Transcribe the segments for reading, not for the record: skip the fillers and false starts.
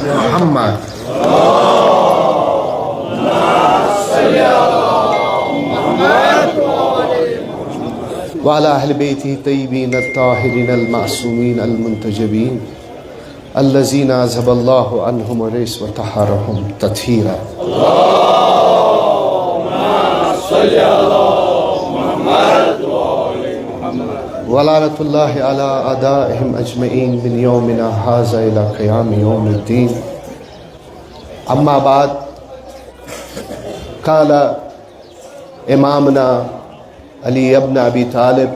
محمد وعلى أهل بيته الطيبين الطاهرين المعصومين المنتجبين الذين أذهب الله عنهم الرجس وطهرهم تطهيرا. اللهم صل على محمد وآل محمد ولعنة الله على أعدائهم أجمعين من يومنا هذا إلى قيام يوم الدين. أما بعد، قال إمامنا علي بن أبي طالب: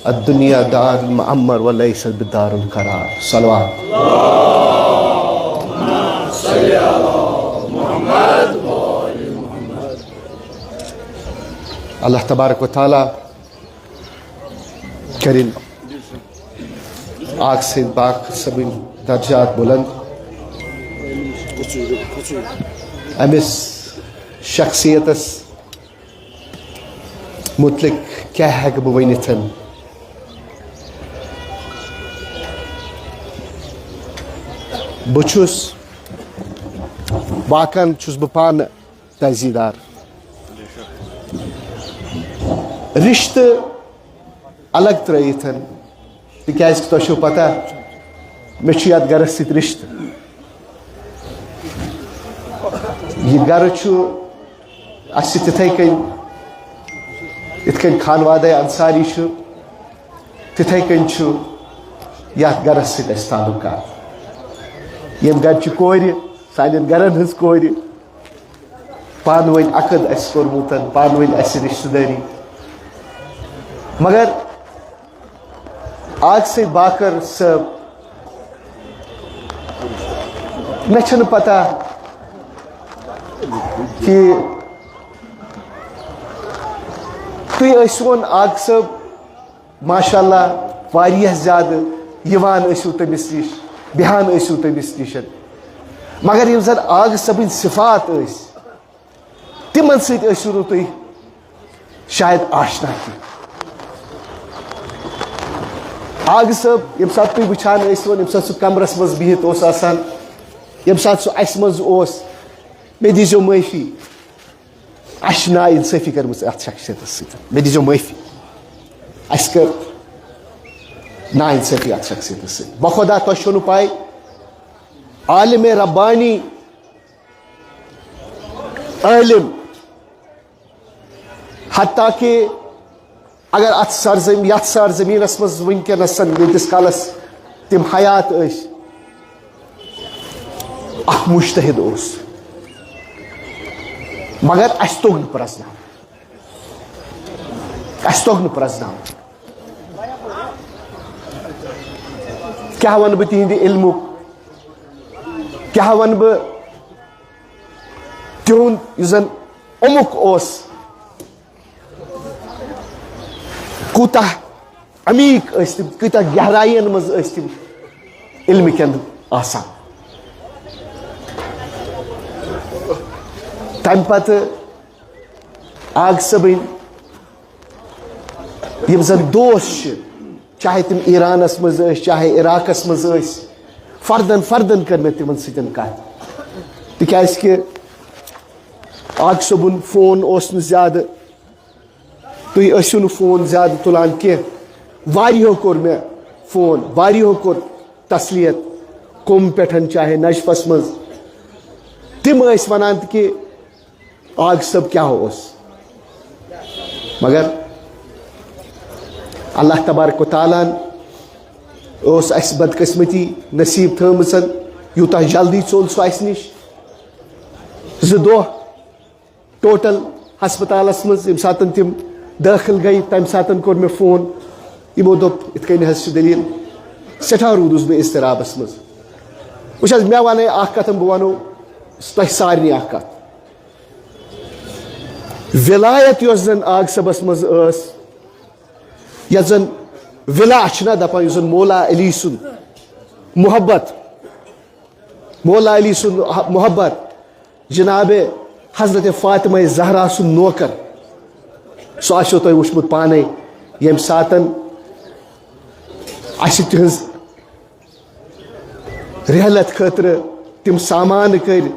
الدنيا دار المعمر وليست بدار القرار. صلوات. اللهم صل على محمد وآل محمد. الله تبارك وتعالى करिन आग से बाग सभी दर्जात बुलंद अमिस शख्सियतस मुतलिक क्या है कि बवैनिथन बुचुस बाकन चुस बपान तजीदार रिश्ते अलग तरह तिकाज तो पता मे गर सत रिश्त यह गर तिथे कन खानवाद अंसारी तिथे कन गर सत ताल्लुकात यम गर कोर सान गरन हज कोर पान वन अकद कोर्मुत पान वन रिश्तेदारी मगर आज से बाकर सब मे पता कि तुम आग सब माशाल्लाह वारिया ज़्यादा यवान तमिस निश बिहान तमिस निश मगर यम जन आग सब सिफात तिमन सू तुम शायद आशना की आग सब यम सात तुम वुचान यम सात कमरस मज बिहित यम साथ सो अस मज ओस मे दीजियो माफी अस ना इंसाफी कर अत शख्सियत सत मे दीजियो माफी अस कर ना इंसाफी अत शख्सियत सत बखुदा तुम पाई आलिम रब्बानी आलिम हत्ता कि अगर अत सरजमीनस मज वनकस यस कालस तिम हयात अख मुश्तहिद मगर अस तोग प्रजन क्या वन बह तिहंद इल्मु क्या वन बह तिहुंद जन अमुक कूता अमीक तिम कूता गहराइन मज तिम इल्म केंद आसान तम पत आग सबन यम जन दोस्त चाहे तिम ईरानस मज चाहे इराकस मज फर्दन फर्दन कर मे तिमन सतन कत तिकाज कि आग सबुन फोन ज्यादा तुम ऐसु फोन ज्यादा तुलान कहो कोर मे फोन वारियों कोर तसलियत कुम पे चाहे नजफस मज तिम वनान कि आग सब क्या हो मगर अल्लाह तबारक तालान अस बदकिस्मती नसीब थमसन यूता जल्दी चोल सो अस निश टोटल हस्पतालस मज यम सातन तिम दाखिल गई तम सातन कोर मे फोन यमो दोप इत कन दलील सठा रूदुस बह इस्तराबस मज वुच मे वन कथ बह वनो तह सारे कथ विलायत यस जन आग सबस मज यस जन विला ना दपान यस जन मौला अली सुन मोहब्बत मौला अली सुन मोहब्बत जनाब हजरत फातिमा जहरा सुन नौकर सो आसो तुम वुचमुत पाने यम सातन अस तिहज रहलत खतर तिम सामान कर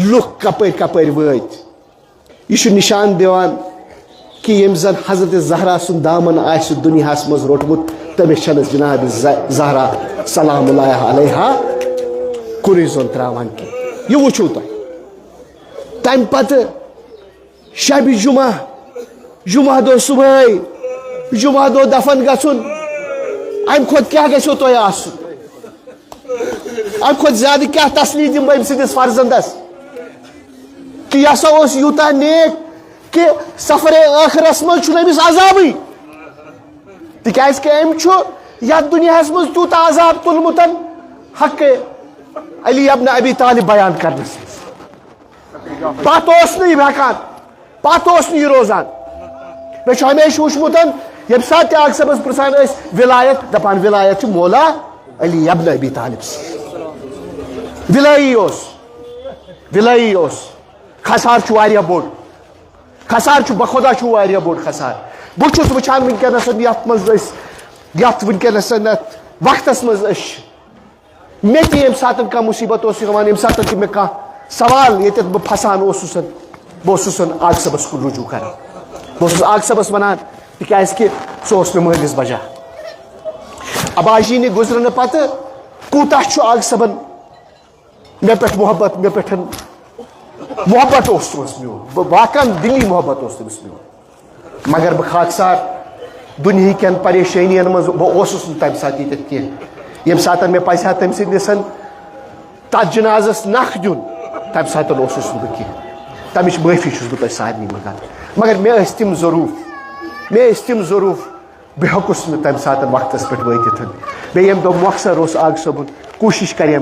लुक कपर कपर वत यह निशान दिवान कि यम जन हजरत जहरा सुन दामन आस दुनियास मज रोटमुत तमिस जनाब जहरा सलाम अलैहा कुन जोन त्रावान की यह वुचो तुम तम पत शब जुमा दो सुबह जुमा दो दफन गुन अम खुद क्या गो तुम अम खुद ज्यादा क्या तसली दिम बह सिंदिस फर्जंदस कि यह हसा यूता नेक कि सफर आखिरस मज अमिस अजाब तिक अम दुनियास मज तूता अजाब तुलमुत हक अली अब्न अबी तालिब बयान कर पत हेकान पत रोजान मे हमेशा वुचमुत यम सात आग सबस प्रसान विलायत दपान विलायत मौला अली अब्न अबी तालिब विलाई खसार बोड़ खसार बखुदा बोड़ खसार बहुत वुचान वनकस यथ वनकस वक्तस मज मे तम सात कह मुसीबत यम सात मे कह सवाल ये बह फसान बह आग सबस कुन रुजू कर बह आग सबस वनान तिकाज कि सह मे महलिस बजा अब आजी गुजरन पत कूता आग सबन मे पे मोहब्बत मे पे मोहब्बत मे वाकन दिली मोहब्बत तमिस मे मगर बह खाकसार दुनिया कन परेशानियन मज बह तम सात कह यम सात मे पा तम सन तथ जनाजस नख दिन तम सात बह कह तमिच माफी बह सारे मंगान मगर मे तम ज़रूफ बह हेकुस तम सात वक्तस पे वत बे यम दो मकसर आग सबुन कोशिश कर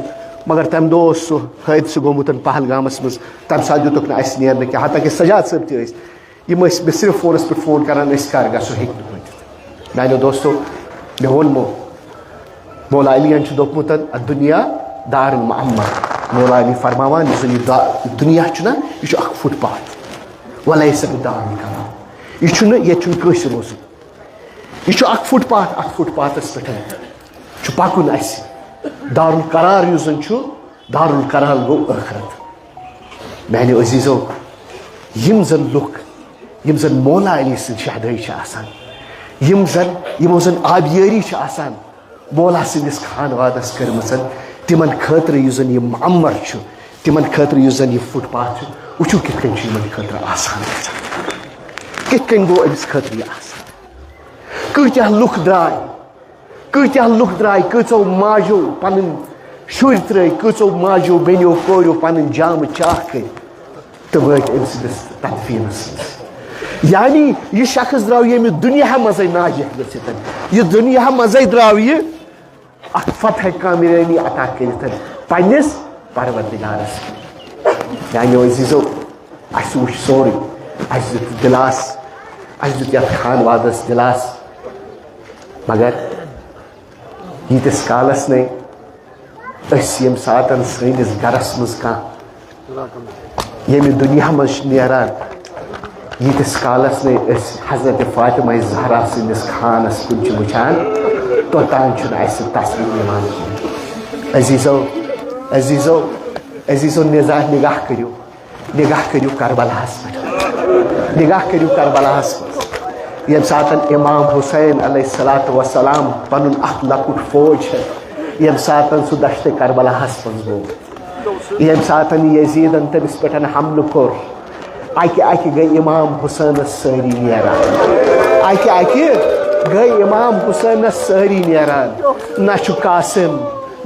मगर तम दो सह हादसा गोमुत पहलगामस मज तम सात दुक नेर क्या हत्या कि सजाद सब तम मे सिर्फ फोनस पे फोन करान कर गो हे मानो दोस्तों मे वोनमो मौला अलियन दोपमुत दुनिया दार मअम्मर मौला अली फरमावान दुनिया ना यह फुटपाथ वलैसा दारुल कमाल यह कस रोजन यह फुटपाथ फुटपाथस पे पकुन दारुल करार दारुल करार गो आखरत। मैंने अजीजों यम जन लुक यम जन मौला अली सं शहदाई आसान यमो जन आबियरी आसान मौला सदिस खानवादस कर्मसन तिमन खतर युस जन यह मअमर तिमन खतर युस जन यह फुटपाथ वुचु कित कन यमन खतर आसान कित कन गो अमिस खतर यह आसान कत्या लुक द्राय कचो माजो पन शुर त्र कचो माजो बेनियो कोरो पन जाम चाह कर तो वत अमिस तदफीनस यानी यह शख्स द्राव ये दुनिया मजे नाजिह गथित यह दुनिया मजे द्राव यह फतह कामयाबी अता कर पन्निस परवरदिगारस। यानी अजीजो अस वुच सोरे अस दित दिलास अस दित यथ खानवादस दिलास मगर यीतिस कालस ने यम सातन सनिस गरस मज कह ये दुनिया मज नेरान यीतिस कालस ने हजरत फातिमा ज़हरा सनिस खानस कुन वुचान तोतान तस्वीर अजीजो अजीजो अजीजो निगाह करियो करबलास यम सातन इमाम हुसैन अलैहिस्सलातु वस्सलाम पनुन अख लकुट फौज यम सातन सु दश्त करबलास मज गो यम सातन यजीदन तमिस पे हमल कोर अकि गई इमाम हुसैन सारी नेरान अकि गई इमाम हुसैन सारी नेरान न कासिम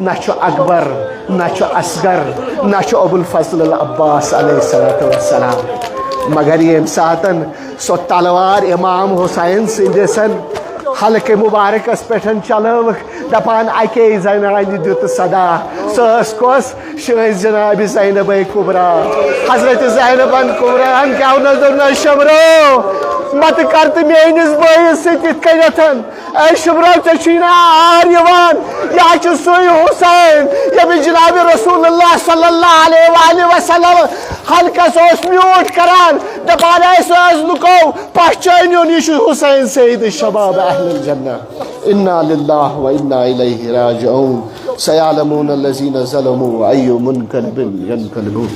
न अकबर न असगर न अबुल फजल अल अब्बास अलैहिस्सलातु वस्सलाम मगर ये सातन सो तलवार इमाम हुसैन सदिसन हल्के मुबारकस पे चलव दपान अके जनान दुत सदा सस कोस जनाब ज़ैनब कुबरा हजरत ज़ैनबन कुबरान क्या न शमरो मत कर तो मेनिस बस शुभ्रो चीना आर यह सुई हुसैन यम जनाब रसूलुल्लाह सल्लल्लाहु अलैहि वसल्लम हल्कस म्यूट करान दपान लुको पहचानियो यह हुसैन सईद शबाब अहलुल जन्नह इन्ना लिल्लाहि व इन्ना इलैहि राजिऊन सयालमून अल्लज़ीना ज़लमू अय्यु मुनक़लिबिन यनक़लिबून।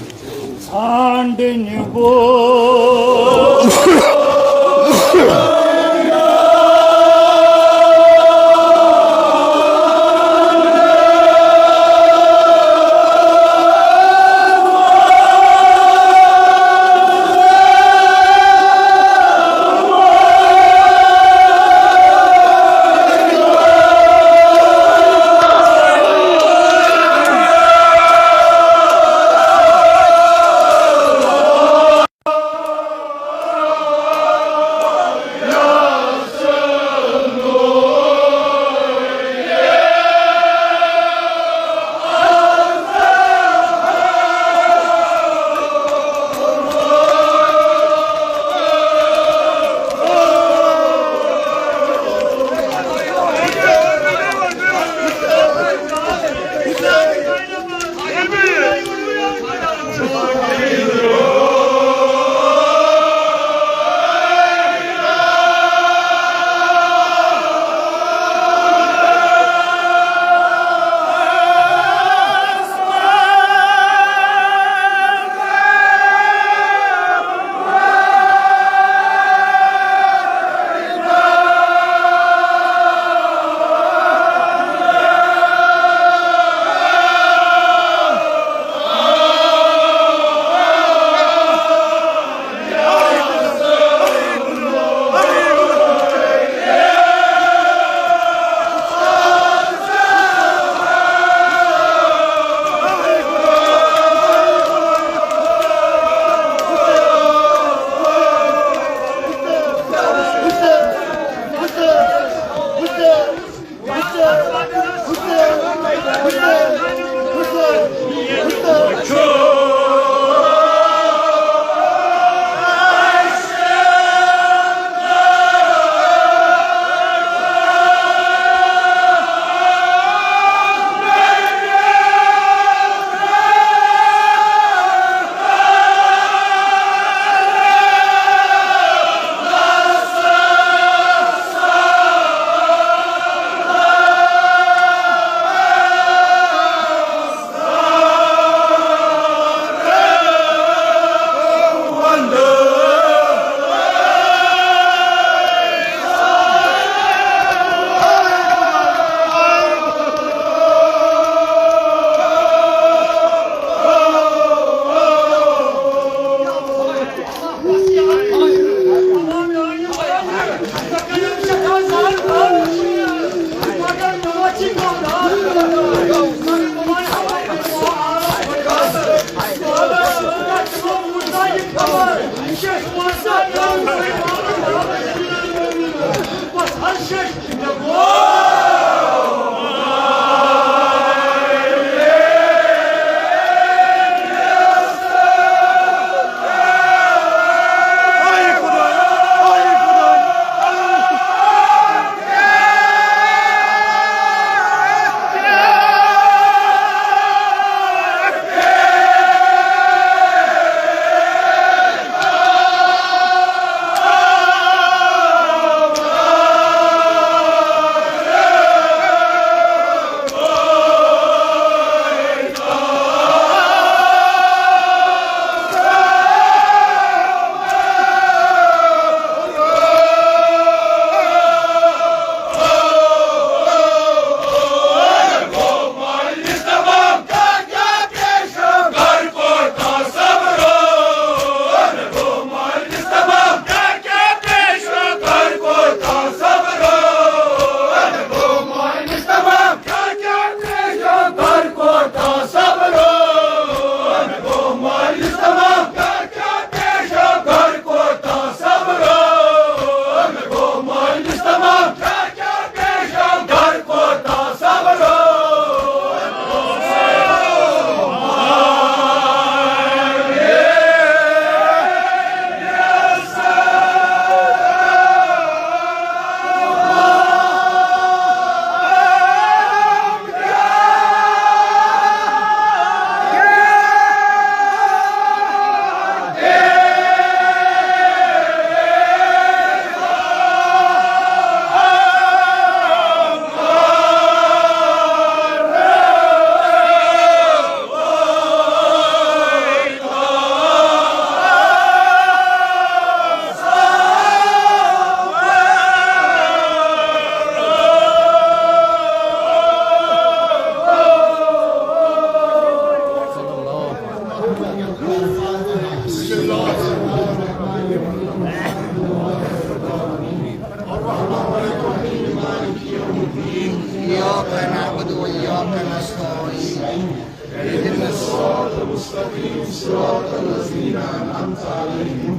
إياك نعبد وإياك نستعين اهدنا الصراط المستقيم صراط الذين أنعمت عليهم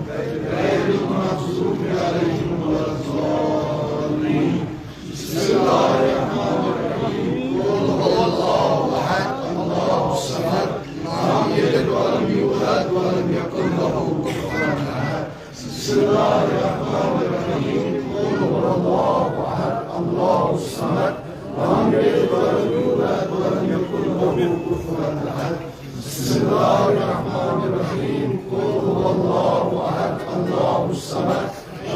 غير المغضوب عليهم ولا الضالين. بسم الله الرحمن الرحيم. قل هو الله أحد الله الصمد لم يلد ولم يولد ولم يكن له كفوا أحد. بسم الله الرحمن الرحيم. قل هو الله أحد الله الصمد لم يلد ولم يولد ولم يكن له كفوا أحد. بسم الله الرحمن الرحيم. قل هو الله أحد الله الصمد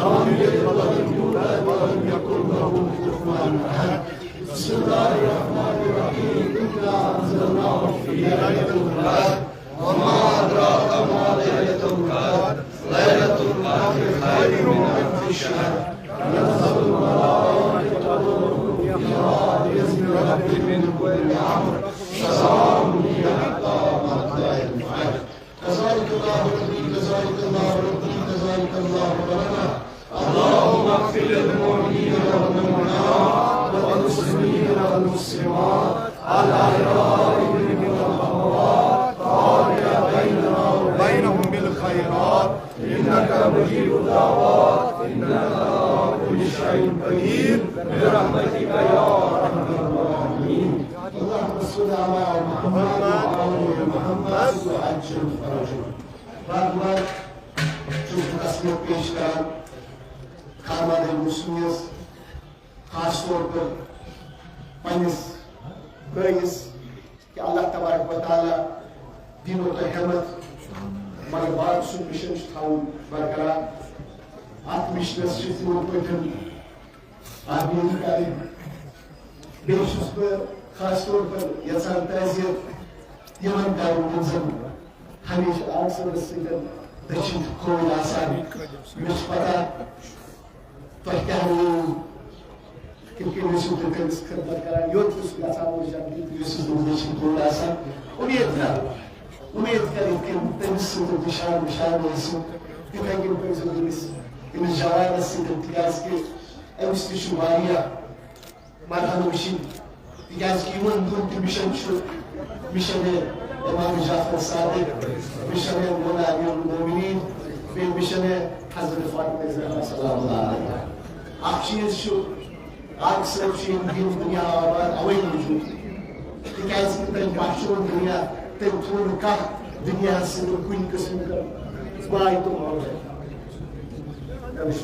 لم يلد ولم يولد ولم يكن له كفوا أحد. بسم الله الرحمن الرحيم. إنا أنزلناه في ليلة القدر وما أدراك ما ليلة القدر ليلة القدر خير من ألف شهر. تنزل الملائكة والروح فيها بإذن ربهم من كل أمر سلام هي حتى مطلع الفجر. كذلك الله ربي كذلك الله ربي كذلك الله ربنا. اللهم اغفر للمؤمنين والمؤمنات والمسلمين والمسلمات الأحياء منهم والأموات تابع بيننا وبينهم بالخيرات إنك مجيب الدعوات إنك على كل شيء قدير برحمتك يا أرحم الراحمين. اللهم صل على محمد وعلى محمد وعجل فرجه. Rahmat, çok kısmet peşten kalmadı musunuz? Xaastor पर पन्निस बइस कि अल्लाह तबारक व तआला दिनो तो हिम्मत मगर बात सुन मिशन थाउ बरकरार आत मिशनस चितो पठन आदमी करे बेशुस पर खास तौर पर यसान ताजियत यमन दारू मंजर हमेशा आंसर रसीदन दचित कोई आसान मिश पता तो क्या हो क्योंकि मिशन तो कर बरकरार योट उस आसान हो जाती है इस दचित कोई आसान उम्मीद करें कि तमिस तो विशाल मौसम कि कहीं पर ज़रूरी इन जवान से इम्तियाज के एमएसटी शुमारिया मरहमोशी इम्तियाज की वन दूर मिशन है इमाम जाफर सादिक मिशन है मौला अमीरुल मोमिनीन फिर मिशन है हज़रत फातिमा ज़हरा सल्लल्लाहु अलैहा आप चीज़ शो आग सब चीज़ दुनिया आबाद अवैध मौजूद इम्तियाज की तरह बाशूर दुनिया تقول كه دنيا سنو كل قسم كه ما يتم هذا ده مش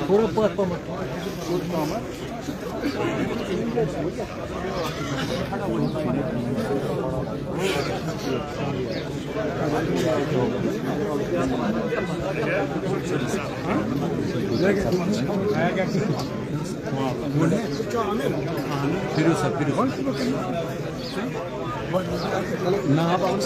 Pura papa mı? Ne yapalım?